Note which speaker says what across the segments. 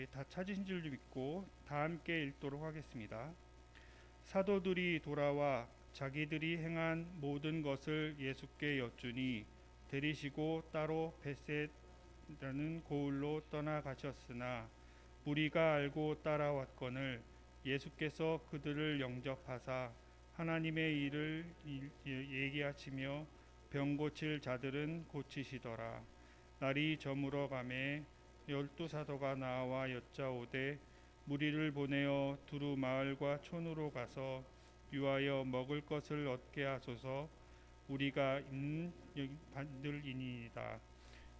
Speaker 1: 다 찾으신 줄 믿고 다 함께 읽도록 하겠습니다. 사도들이 돌아와 자기들이 행한 모든 것을 예수께 여쭈니 데리시고 따로 벳셋이라는 고을로 떠나가셨으나 무리가 알고 따라왔거늘 예수께서 그들을 영접하사 하나님의 일을 얘기하시며 병 고칠 자들은 고치시더라. 날이 저물어 가매 12사도가 나와 여짜오되 무리를 보내어 두루 마을과 촌으로 가서 유하여 먹을 것을 얻게 하소서. 우리가 받들이니이다.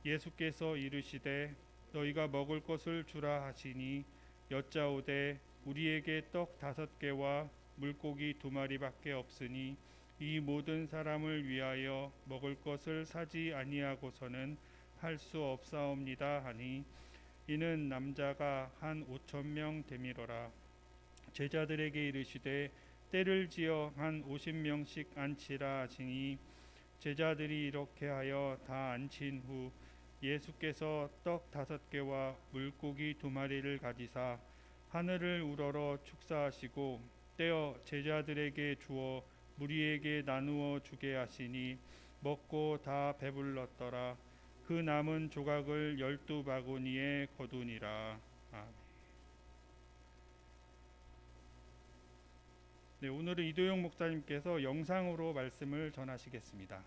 Speaker 1: 예수께서 이르시되 너희가 먹을 것을 주라 하시니 여짜오되 우리에게 떡 5개와 물고기 2마리밖에 없으니 이 모든 사람을 위하여 먹을 것을 사지 아니하고서는 할 수 없사옵니다 하니 이는 남자가 한 5,000명 되미러라. 제자들에게 이르시되 때를 지어 한 50명씩 앉히라 하시니 제자들이 이렇게 하여 다 앉힌 후 예수께서 떡 5개와 물고기 2마리를 가지사 하늘을 우러러 축사하시고 떼어 제자들에게 주어 무리에게 나누어 주게 하시니 먹고 다 배불렀더라. 그 남은 조각을 12바구니에 거두니라. 아멘. 네, 오늘은 이도영 목사님께서 영상으로 말씀을 전하시겠습니다.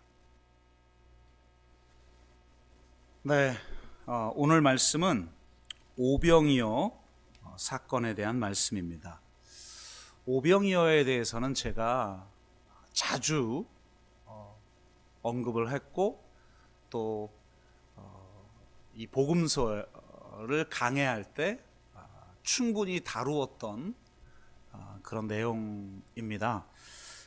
Speaker 2: 네, 오늘 말씀은 오병이어 사건에 대한 말씀입니다. 오병이어에 대해서는 제가 자주 언급을 했고 또 이 복음서를 강해할 때 충분히 다루었던 그런 내용입니다.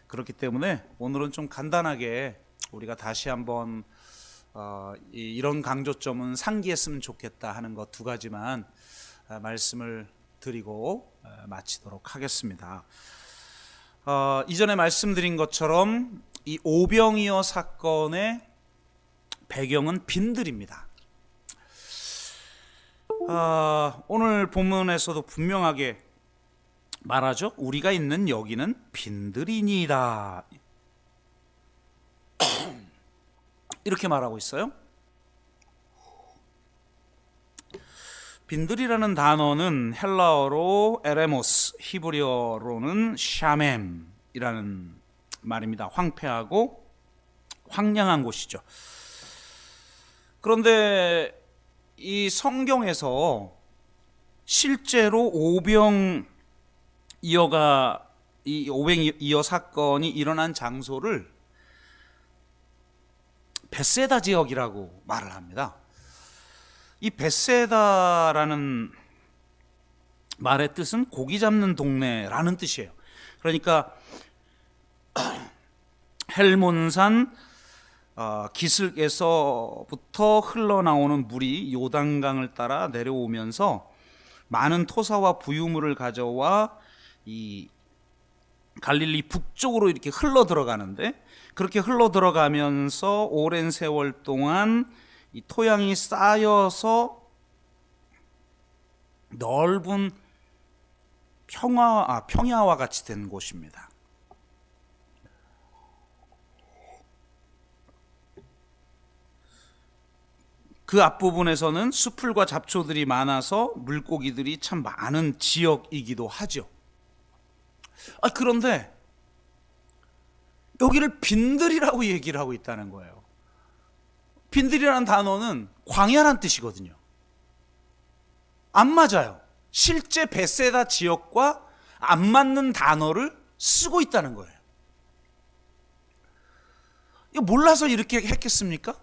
Speaker 2: 그렇기 때문에 오늘은 좀 간단하게 우리가 다시 한번 이런 강조점은 상기했으면 좋겠다 하는 것 2가지만 말씀을 드리고 마치도록 하겠습니다. 이전에 말씀드린 것처럼 이 오병이어 사건의 배경은 빈들입니다. 오늘 본문에서도 분명하게 말하죠. 우리가 있는 여기는 빈들이니이다. 이렇게 말하고 있어요. 빈들이라는 단어는 헬라어로 에레모스, 히브리어로는 샤멤이라는 말입니다. 황폐하고 황량한 곳이죠. 그런데 이 성경에서 실제로 오병이어 사건이 일어난 장소를 벳세다 지역이라고 말을 합니다. 이 벳세다라는 말의 뜻은 고기 잡는 동네라는 뜻이에요. 그러니까 헬몬산 기슭에서부터 흘러나오는 물이 요단강을 따라 내려오면서 많은 토사와 부유물을 가져와 이 갈릴리 북쪽으로 이렇게 흘러 들어가는데, 그렇게 흘러 들어가면서 오랜 세월 동안 이 토양이 쌓여서 넓은 평야와 같이 된 곳입니다. 그 앞부분에서는 수풀과 잡초들이 많아서 물고기들이 참 많은 지역이기도 하죠. 그런데 여기를 빈들이라고 얘기를 하고 있다는 거예요. 빈들이라는 단어는 광야란 뜻이거든요. 안 맞아요. 실제 벳세다 지역과 안 맞는 단어를 쓰고 있다는 거예요. 이거 몰라서 이렇게 했겠습니까?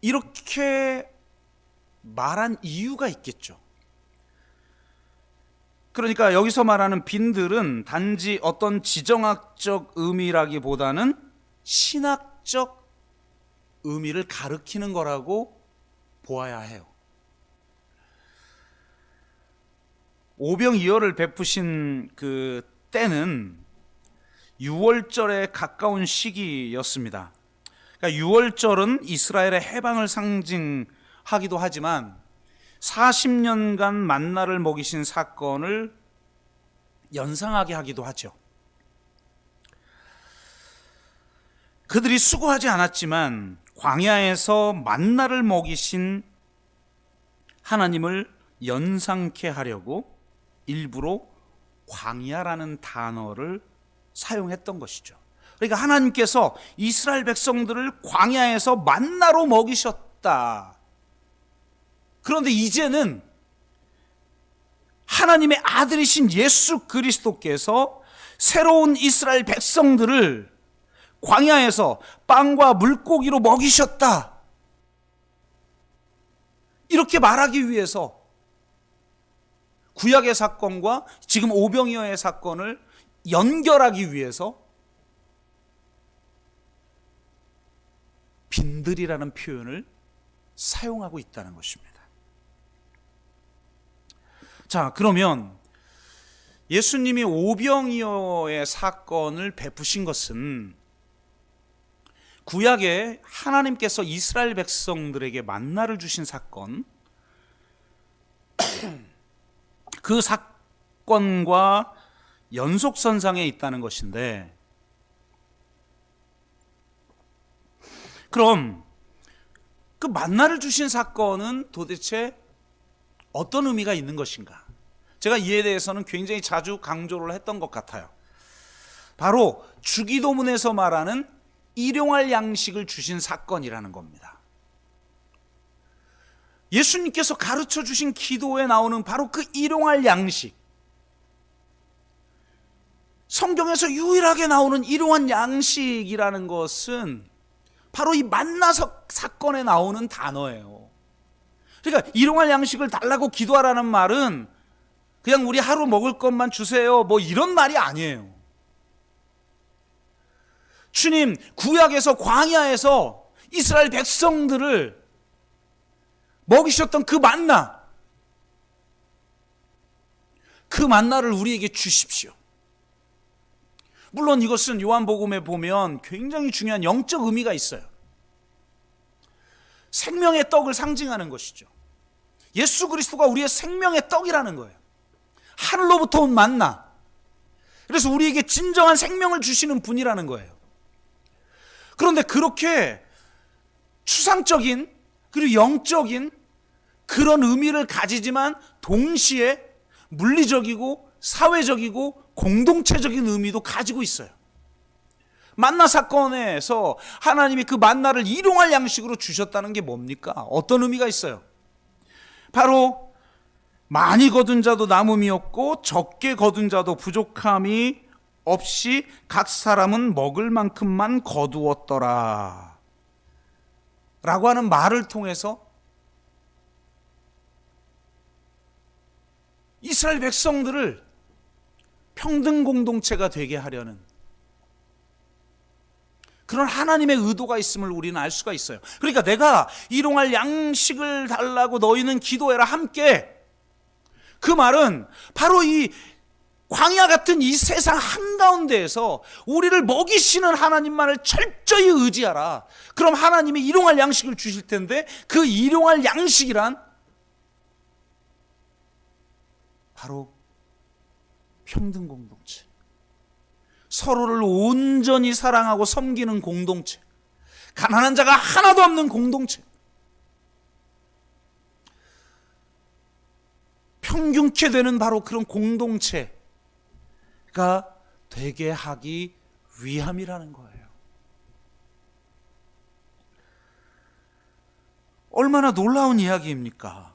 Speaker 2: 이렇게 말한 이유가 있겠죠. 그러니까 여기서 말하는 빈들은 단지 어떤 지정학적 의미라기보다는 신학적 의미를 가리키는 거라고 보아야 해요. 오병이어를 베푸신 그 때는 6월절에 가까운 시기였습니다. 그러니까 6월절은 이스라엘의 해방을 하기도 하지만 40년간 만나를 먹이신 사건을 연상하게 하기도 하죠. 그들이 수고하지 않았지만 광야에서 만나를 먹이신 하나님을 연상케 하려고 일부러 광야라는 단어를 사용했던 것이죠. 그러니까 하나님께서 이스라엘 백성들을 광야에서 만나로 먹이셨다. 그런데 이제는 하나님의 아들이신 예수 그리스도께서 새로운 이스라엘 백성들을 광야에서 빵과 물고기로 먹이셨다. 이렇게 말하기 위해서 구약의 사건과 지금 오병이어의 사건을 연결하기 위해서 빈들이라는 표현을 사용하고 있다는 것입니다. 자, 그러면 예수님이 오병이어의 사건을 베푸신 것은 구약에 하나님께서 이스라엘 백성들에게 만나를 주신 사건, 그 사건과 연속선상에 있다는 것인데, 그럼 그 만나를 주신 사건은 도대체 어떤 의미가 있는 것인가? 제가 이에 대해서는 굉장히 자주 강조를 했던 것 같아요. 바로 주기도문에서 말하는 일용할 양식을 주신 사건이라는 겁니다. 예수님께서 가르쳐 주신 기도에 나오는 바로 그 일용할 양식, 성경에서 유일하게 나오는 일용할 양식이라는 것은 바로 이 만나 사건에 나오는 단어예요. 그러니까 일용할 양식을 달라고 기도하라는 말은 그냥 우리 하루 먹을 것만 주세요, 뭐 이런 말이 아니에요. 주님, 구약에서 광야에서 이스라엘 백성들을 먹이셨던 그 만나를 우리에게 주십시오. 물론 이것은 요한복음에 보면 굉장히 중요한 영적 의미가 있어요. 생명의 떡을 상징하는 것이죠. 예수 그리스도가 우리의 생명의 떡이라는 거예요. 하늘로부터 온 만나. 그래서 우리에게 진정한 생명을 주시는 분이라는 거예요. 그런데 그렇게 추상적인 그리고 영적인 그런 의미를 가지지만 동시에 물리적이고 사회적이고 공동체적인 의미도 가지고 있어요. 만나 사건에서 하나님이 그 만나를 일용할 양식으로 주셨다는 게 뭡니까? 어떤 의미가 있어요? 바로 많이 거둔 자도 남음이 없고 적게 거둔 자도 부족함이 없이 각 사람은 먹을 만큼만 거두었더라 라고 하는 말을 통해서 이스라엘 백성들을 평등 공동체가 되게 하려는 그런 하나님의 의도가 있음을 우리는 알 수가 있어요. 그러니까 내가 일용할 양식을 달라고 너희는 기도해라 함께, 그 말은 바로 이 광야 같은 이 세상 한가운데에서 우리를 먹이시는 하나님만을 철저히 의지하라. 그럼 하나님이 일용할 양식을 주실 텐데, 그 일용할 양식이란 바로 평등 공동체, 서로를 온전히 사랑하고 섬기는 공동체, 가난한 자가 하나도 없는 공동체, 평균케 되는 바로 그런 공동체가 되게 하기 위함이라는 거예요. 얼마나 놀라운 이야기입니까?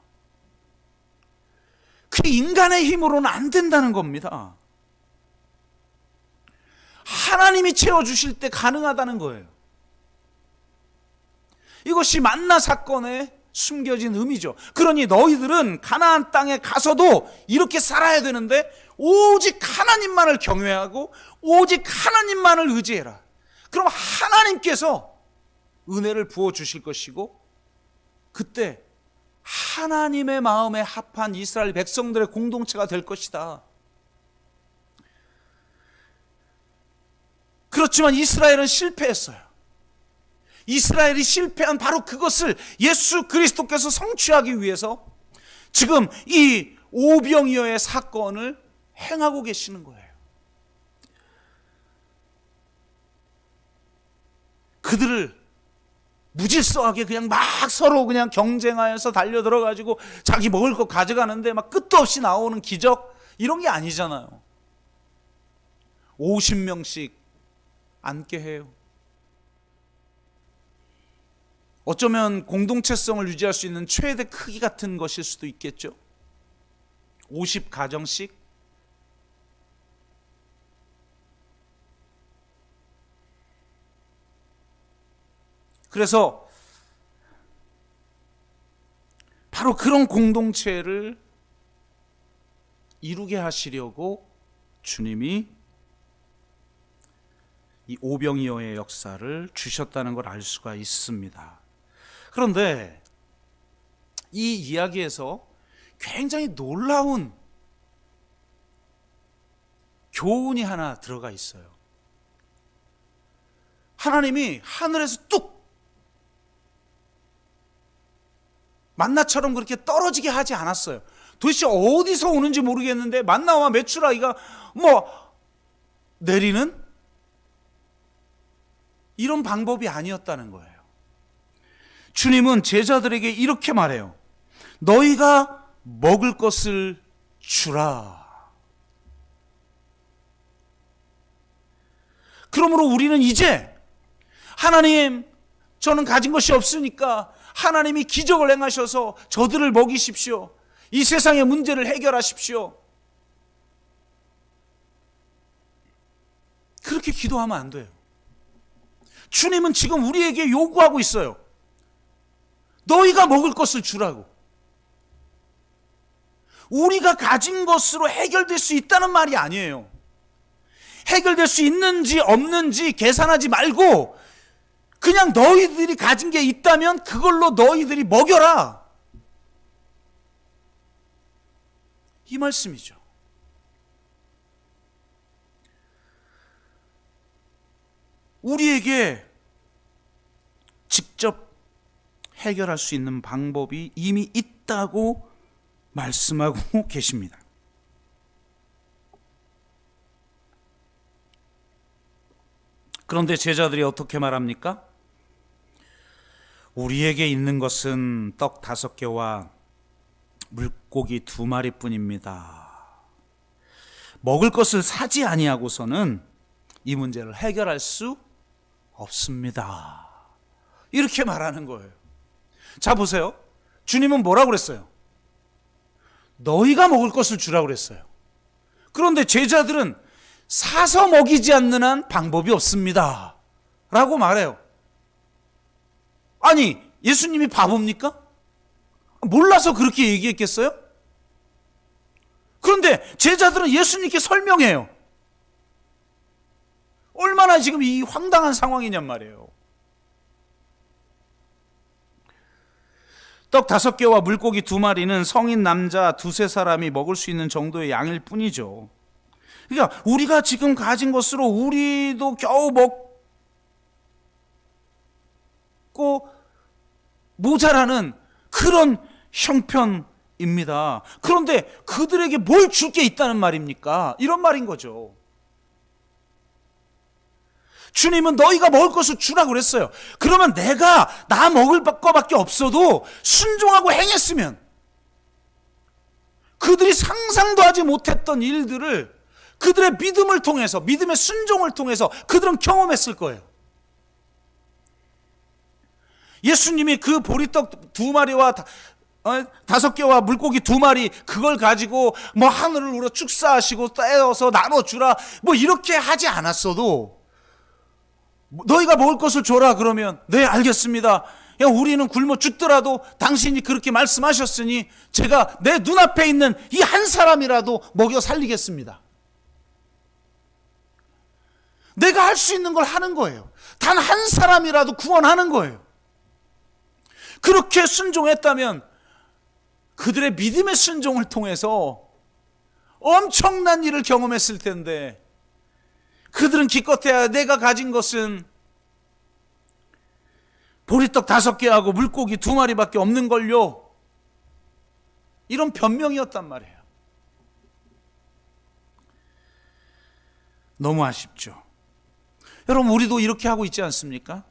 Speaker 2: 그 인간의 힘으로는 안 된다는 겁니다. 하나님이 채워주실 때 가능하다는 거예요. 이것이 만나 사건의 숨겨진 의미죠. 그러니 너희들은 가나안 땅에 가서도 이렇게 살아야 되는데 오직 하나님만을 경외하고 오직 하나님만을 의지해라. 그럼 하나님께서 은혜를 부어주실 것이고, 그때 하나님의 마음에 합한 이스라엘 백성들의 공동체가 될 것이다. 그렇지만 이스라엘은 실패했어요. 이스라엘이 실패한 바로 그것을 예수 그리스도께서 성취하기 위해서 지금 이 오병이어의 사건을 행하고 계시는 거예요. 그들을 무질서하게 그냥 막 서로 그냥 경쟁하여서 달려들어가지고 자기 먹을 거 가져가는데 막 끝도 없이 나오는 기적, 이런 게 아니잖아요. 50명씩 앉게 해요. 어쩌면 공동체성을 유지할 수 있는 최대 크기 같은 것일 수도 있겠죠. 50가정씩. 그래서 바로 그런 공동체를 이루게 하시려고 주님이 이 오병이어의 역사를 주셨다는 걸 알 수가 있습니다. 그런데 이 이야기에서 굉장히 놀라운 교훈이 하나 들어가 있어요. 하나님이 하늘에서 뚝 만나처럼 그렇게 떨어지게 하지 않았어요. 도대체 어디서 오는지 모르겠는데 만나와 메추라기가 내리는 이런 방법이 아니었다는 거예요. 주님은 제자들에게 이렇게 말해요. 너희가 먹을 것을 주라. 그러므로 우리는 이제 하나님, 저는 가진 것이 없으니까 하나님이 기적을 행하셔서 저들을 먹이십시오. 이 세상의 문제를 해결하십시오. 그렇게 기도하면 안 돼요. 주님은 지금 우리에게 요구하고 있어요. 너희가 먹을 것을 주라고. 우리가 가진 것으로 해결될 수 있다는 말이 아니에요. 해결될 수 있는지 없는지 계산하지 말고 그냥 너희들이 가진 게 있다면 그걸로 너희들이 먹여라. 이 말씀이죠. 우리에게 직접 해결할 수 있는 방법이 이미 있다고 말씀하고 계십니다. 그런데 제자들이 어떻게 말합니까? 우리에게 있는 것은 떡 5개와 물고기 2마리뿐입니다. 먹을 것을 사지 아니하고서는 이 문제를 해결할 수 없습니다. 이렇게 말하는 거예요. 자, 보세요. 주님은 뭐라고 그랬어요? 너희가 먹을 것을 주라고 그랬어요. 그런데 제자들은 사서 먹이지 않는 한 방법이 없습니다 라고 말해요. 아니, 예수님이 바보입니까? 몰라서 그렇게 얘기했겠어요? 그런데 제자들은 예수님께 설명해요. 얼마나 지금 이 황당한 상황이냔 말이에요. 떡 5개와 물고기 2마리는 성인 남자 2-3사람이 먹을 수 있는 정도의 양일 뿐이죠. 그러니까 우리가 지금 가진 것으로 우리도 겨우 먹고 모자라는 그런 형편입니다. 그런데 그들에게 뭘 줄 게 있다는 말입니까? 이런 말인 거죠. 주님은 너희가 먹을 것을 주라고 그랬어요. 그러면 내가 나 먹을 거밖에 없어도 순종하고 행했으면 그들이 상상도 하지 못했던 일들을 그들의 믿음을 통해서, 믿음의 순종을 통해서 그들은 경험했을 거예요. 예수님이 그 보리떡 2마리와 5개와 물고기 2마리 그걸 가지고 하늘을 우러 축사하시고 떼어서 나눠주라 이렇게 하지 않았어도 너희가 먹을 것을 줘라 그러면 네, 알겠습니다. 우리는 굶어 죽더라도 당신이 그렇게 말씀하셨으니 제가 내 눈앞에 있는 이 한 사람이라도 먹여 살리겠습니다. 내가 할 수 있는 걸 하는 거예요. 단 한 사람이라도 구원하는 거예요. 그렇게 순종했다면 그들의 믿음의 순종을 통해서 엄청난 일을 경험했을 텐데 그들은 기껏해야 내가 가진 것은 보리떡 5개하고 물고기 2마리밖에 없는 걸요. 이런 변명이었단 말이에요. 너무 아쉽죠. 여러분, 우리도 이렇게 하고 있지 않습니까?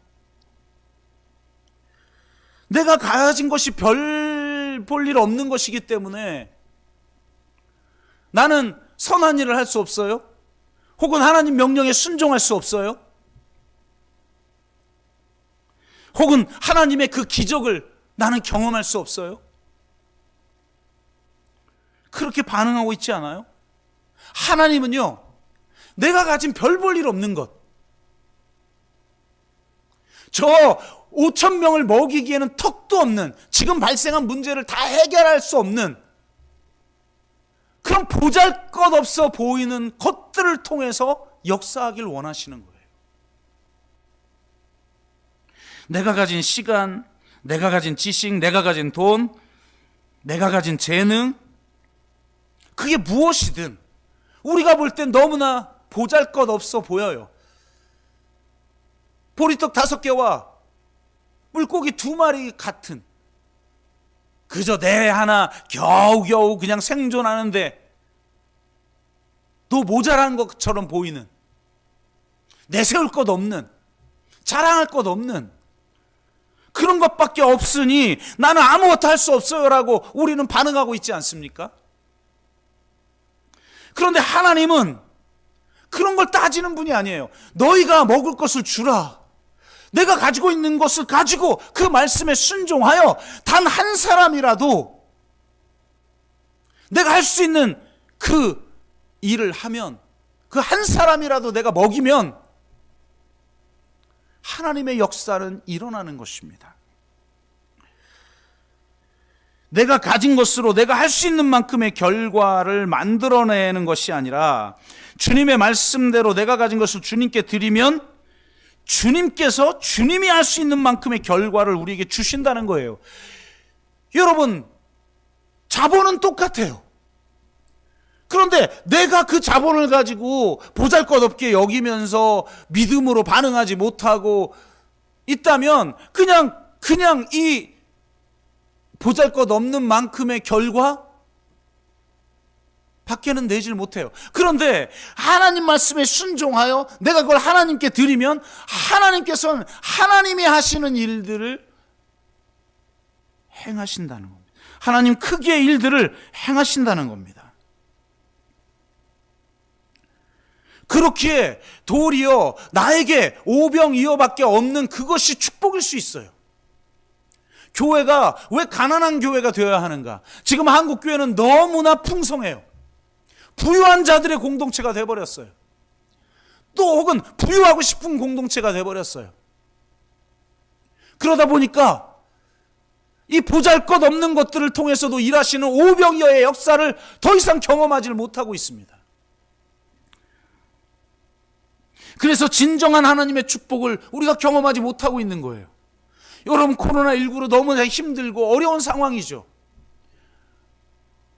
Speaker 2: 내가 가진 것이 별 볼 일 없는 것이기 때문에 나는 선한 일을 할 수 없어요? 혹은 하나님 명령에 순종할 수 없어요? 혹은 하나님의 그 기적을 나는 경험할 수 없어요? 그렇게 반응하고 있지 않아요? 하나님은요, 내가 가진 별 볼 일 없는 것, 저 5,000명을 먹이기에는 턱도 없는, 지금 발생한 문제를 다 해결할 수 없는 그런 보잘것없어 보이는 것들을 통해서 역사하길 원하시는 거예요. 내가 가진 시간, 내가 가진 지식, 내가 가진 돈, 내가 가진 재능, 그게 무엇이든 우리가 볼 땐 너무나 보잘것없어 보여요. 보리떡 5개와 물고기 2마리 같은, 그저 내 하나 겨우겨우 그냥 생존하는데 또 모자란 것처럼 보이는, 내세울 것 없는, 자랑할 것 없는 그런 것밖에 없으니 나는 아무것도 할 수 없어요 라고 우리는 반응하고 있지 않습니까? 그런데 하나님은 그런 걸 따지는 분이 아니에요. 너희가 먹을 것을 주라. 내가 가지고 있는 것을 가지고 그 말씀에 순종하여 단 한 사람이라도 내가 할 수 있는 그 일을 하면, 그 한 사람이라도 내가 먹이면 하나님의 역사는 일어나는 것입니다. 내가 가진 것으로 내가 할 수 있는 만큼의 결과를 만들어내는 것이 아니라 주님의 말씀대로 내가 가진 것을 주님께 드리면 주님께서 주님이 할 수 있는 만큼의 결과를 우리에게 주신다는 거예요. 여러분, 자본은 똑같아요. 그런데 내가 그 자본을 가지고 보잘것없게 여기면서 믿음으로 반응하지 못하고 있다면 그냥 이 보잘것없는 만큼의 결과 밖에는 내질 못해요. 그런데 하나님 말씀에 순종하여 내가 그걸 하나님께 드리면 하나님께서는 하나님이 하시는 일들을 행하신다는 겁니다. 하나님 크기의 일들을 행하신다는 겁니다. 그렇기에 도리어 나에게 오병이어밖에 없는 그것이 축복일 수 있어요. 교회가 왜 가난한 교회가 되어야 하는가? 지금 한국 교회는 너무나 풍성해요. 부유한 자들의 공동체가 돼버렸어요. 또 혹은 부유하고 싶은 공동체가 돼버렸어요. 그러다 보니까 이 보잘것없는 것들을 통해서도 일하시는 오병이어의 역사를 더 이상 경험하지를 못하고 있습니다. 그래서 진정한 하나님의 축복을 우리가 경험하지 못하고 있는 거예요. 여러분, 코로나19로 너무나 힘들고 어려운 상황이죠.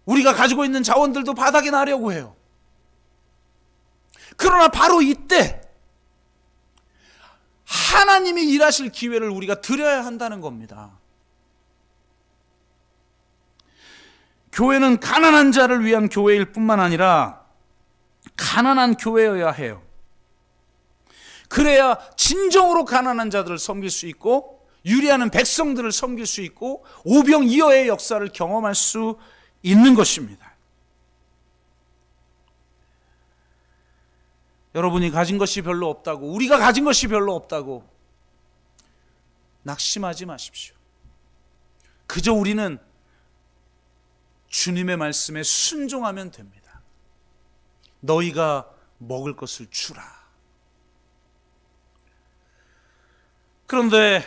Speaker 2: 우리가 가지고 있는 자원들도 바닥에 나려고 해요. 그러나 바로 이때 하나님이 일하실 기회를 우리가 드려야 한다는 겁니다. 교회는 가난한 자를 위한 교회일 뿐만 아니라 가난한 교회여야 해요. 그래야 진정으로 가난한 자들을 섬길 수 있고 유리하는 백성들을 섬길 수 있고 오병이어의 역사를 경험할 수 있는 것입니다. 여러분이 가진 것이 별로 없다고, 우리가 가진 것이 별로 없다고 낙심하지 마십시오. 그저 우리는 주님의 말씀에 순종하면 됩니다. 너희가 먹을 것을 주라. 그런데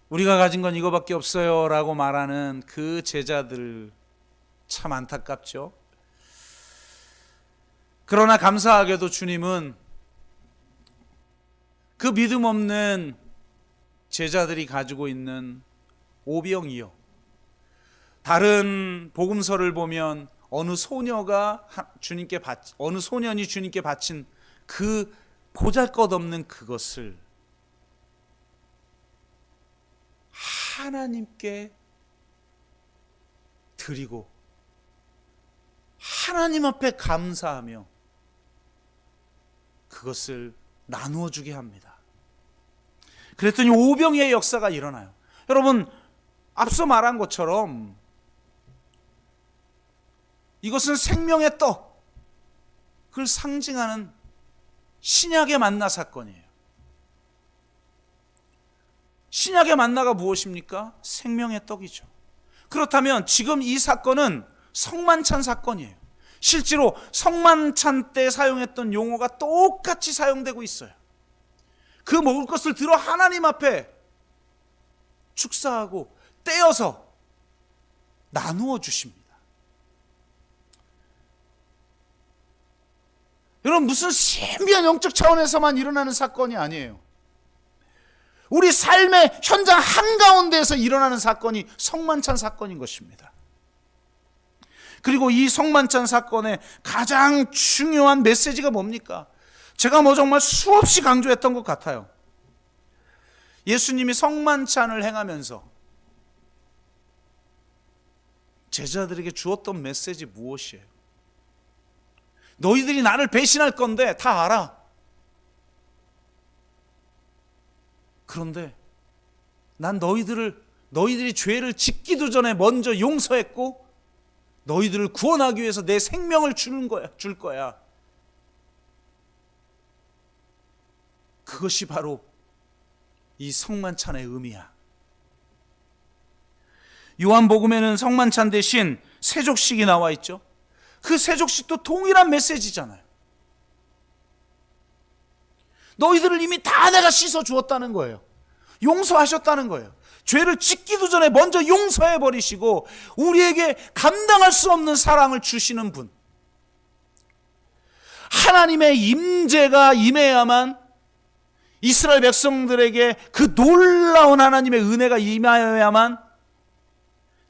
Speaker 2: 우리가 가진 건 이거밖에 없어요 라고 말하는 그 제자들 참 안타깝죠. 그러나 감사하게도 주님은 그 믿음 없는 제자들이 가지고 있는 오병이어, 다른 복음서를 보면 어느 소년이 주님께 바친 그 보잘것없는 그것을 하나님께 드리고 하나님 앞에 감사하며 그것을 나누어 주게 합니다. 그랬더니 오병이의 역사가 일어나요. 여러분, 앞서 말한 것처럼 이것은 생명의 떡, 그걸 상징하는 신약의 만나 사건이에요. 신약의 만나가 무엇입니까? 생명의 떡이죠. 그렇다면 지금 이 사건은 성만찬 사건이에요. 실제로 성만찬 때 사용했던 용어가 똑같이 사용되고 있어요. 그 먹을 것을 들어 하나님 앞에 축사하고 떼어서 나누어 주십니다. 여러분, 무슨 신비한 영적 차원에서만 일어나는 사건이 아니에요. 우리 삶의 현장 한가운데에서 일어나는 사건이 성만찬 사건인 것입니다. 그리고 이 성만찬 사건의 가장 중요한 메시지가 뭡니까? 제가 정말 수없이 강조했던 것 같아요. 예수님이 성만찬을 행하면서 제자들에게 주었던 메시지 무엇이에요? 너희들이 나를 배신할 건데 다 알아. 그런데 난 너희들이 죄를 짓기도 전에 먼저 용서했고 너희들을 구원하기 위해서 내 생명을 줄 거야. 그것이 바로 이 성만찬의 의미야. 요한복음에는 성만찬 대신 세족식이 나와 있죠. 그 세족식도 동일한 메시지잖아요. 너희들을 이미 다 내가 씻어 주었다는 거예요. 용서하셨다는 거예요. 죄를 짓기도 전에 먼저 용서해 버리시고 우리에게 감당할 수 없는 사랑을 주시는 분. 하나님의 임재가 임해야만, 이스라엘 백성들에게 그 놀라운 하나님의 은혜가 임하여야만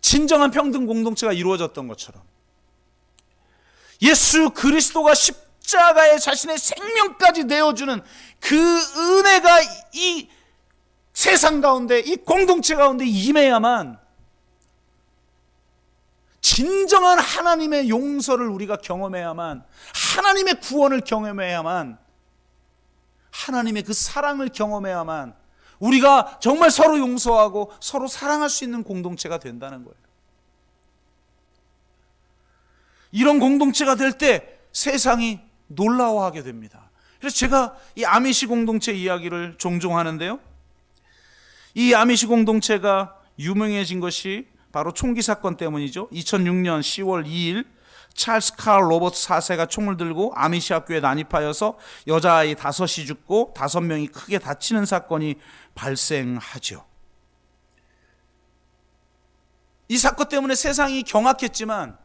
Speaker 2: 진정한 평등 공동체가 이루어졌던 것처럼 예수 그리스도가 십자가에 자신의 생명까지 내어주는 그 은혜가 이 세상 가운데, 이 공동체 가운데 임해야만 진정한 하나님의 용서를 우리가 경험해야만, 하나님의 구원을 경험해야만, 하나님의 그 사랑을 경험해야만 우리가 정말 서로 용서하고 서로 사랑할 수 있는 공동체가 된다는 거예요. 이런 공동체가 될 때 세상이 놀라워하게 됩니다. 그래서 제가 이 아미시 공동체 이야기를 종종 하는데요, 이 아미시 공동체가 유명해진 것이 바로 총기 사건 때문이죠. 2006년 10월 2일 찰스 칼 로버트 4세가 총을 들고 아미시 학교에 난입하여서 여자아이 5이 죽고 5명이 크게 다치는 사건이 발생하죠. 이 사건 때문에 세상이 경악했지만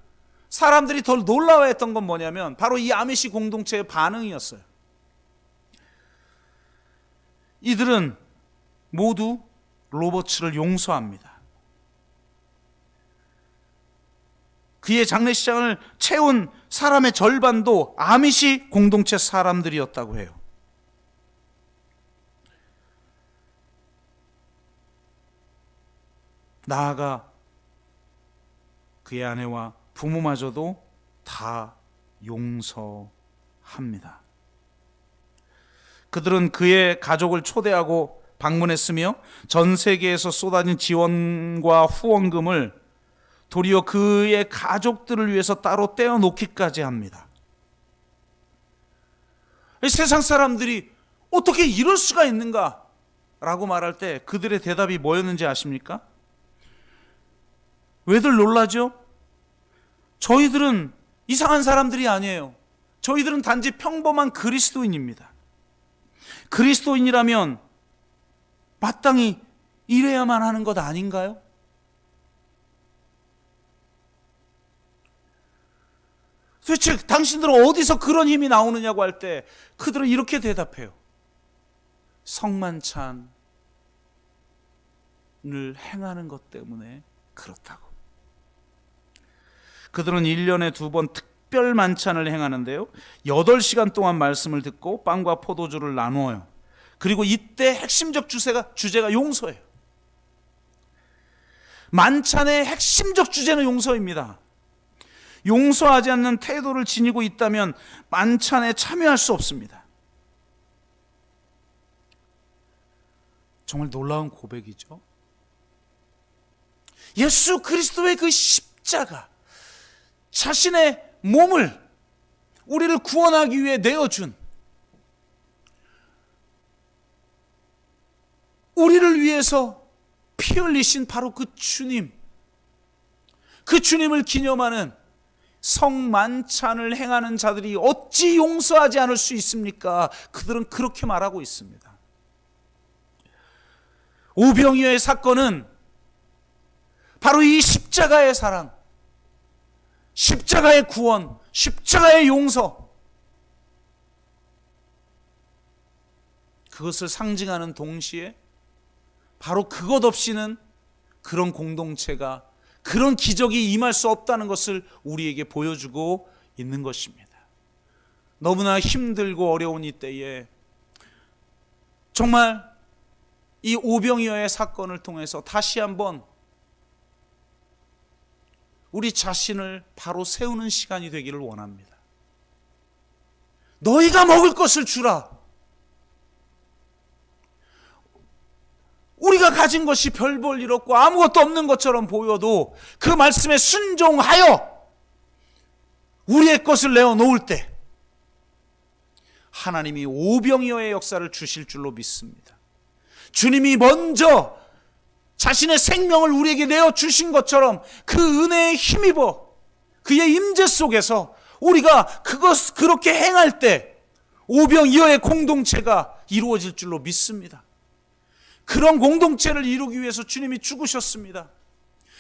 Speaker 2: 사람들이 더 놀라워했던 건 뭐냐면 바로 이 아미시 공동체의 반응이었어요. 이들은 모두 로버츠를 용서합니다. 그의 장례식장을 채운 사람의 절반도 아미시 공동체 사람들이었다고 해요. 나아가 그의 아내와 부모마저도 다 용서합니다. 그들은 그의 가족을 초대하고 방문했으며 전 세계에서 쏟아진 지원과 후원금을 도리어 그의 가족들을 위해서 따로 떼어놓기까지 합니다. 세상 사람들이 어떻게 이럴 수가 있는가? 라고 말할 때 그들의 대답이 뭐였는지 아십니까? 왜들 놀라죠? 저희들은 이상한 사람들이 아니에요. 저희들은 단지 평범한 그리스도인입니다. 그리스도인이라면 마땅히 이래야만 하는 것 아닌가요? 도대체 당신들은 어디서 그런 힘이 나오느냐고 할 때 그들은 이렇게 대답해요. 성만찬을 행하는 것 때문에 그렇다고. 그들은 1년에 2번 특별 만찬을 행하는데요, 8시간 동안 말씀을 듣고 빵과 포도주를 나누어요. 그리고 이때 핵심적 주제가 용서예요. 만찬의 핵심적 주제는 용서입니다. 용서하지 않는 태도를 지니고 있다면 만찬에 참여할 수 없습니다. 정말 놀라운 고백이죠. 예수 그리스도의 그 십자가, 자신의 몸을 우리를 구원하기 위해 내어준, 우리를 위해서 피 흘리신 바로 그 주님, 그 주님을 기념하는 성만찬을 행하는 자들이 어찌 용서하지 않을 수 있습니까? 그들은 그렇게 말하고 있습니다. 오병이어의 사건은 바로 이 십자가의 사랑, 십자가의 구원, 십자가의 용서, 그것을 상징하는 동시에 바로 그것 없이는 그런 공동체가, 그런 기적이 임할 수 없다는 것을 우리에게 보여주고 있는 것입니다. 너무나 힘들고 어려운 이때에 정말 이 오병이어의 사건을 통해서 다시 한번 우리 자신을 바로 세우는 시간이 되기를 원합니다. 너희가 먹을 것을 주라. 우리가 가진 것이 별 볼 일 없고 아무것도 없는 것처럼 보여도 그 말씀에 순종하여 우리의 것을 내어놓을 때 하나님이 오병이어의 역사를 주실 줄로 믿습니다. 주님이 먼저 자신의 생명을 우리에게 내어주신 것처럼 그 은혜에 힘입어 그의 임재 속에서 우리가 그렇게 행할 때 오병이어의 공동체가 이루어질 줄로 믿습니다. 그런 공동체를 이루기 위해서 주님이 죽으셨습니다.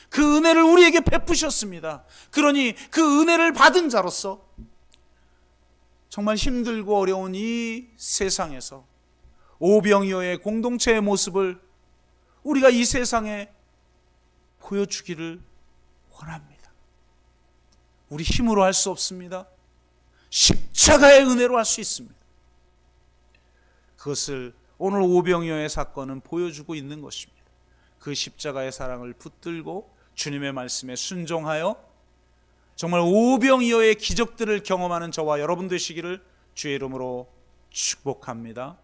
Speaker 2: 그 은혜를 우리에게 베푸셨습니다. 그러니 그 은혜를 받은 자로서 정말 힘들고 어려운 이 세상에서 오병이어의 공동체의 모습을 우리가 이 세상에 보여주기를 원합니다. 우리 힘으로 할 수 없습니다. 십자가의 은혜로 할 수 있습니다. 그것을 오늘 오병이어의 사건은 보여주고 있는 것입니다. 그 십자가의 사랑을 붙들고 주님의 말씀에 순종하여 정말 오병이어의 기적들을 경험하는 저와 여러분 되시기를 주의 이름으로 축복합니다.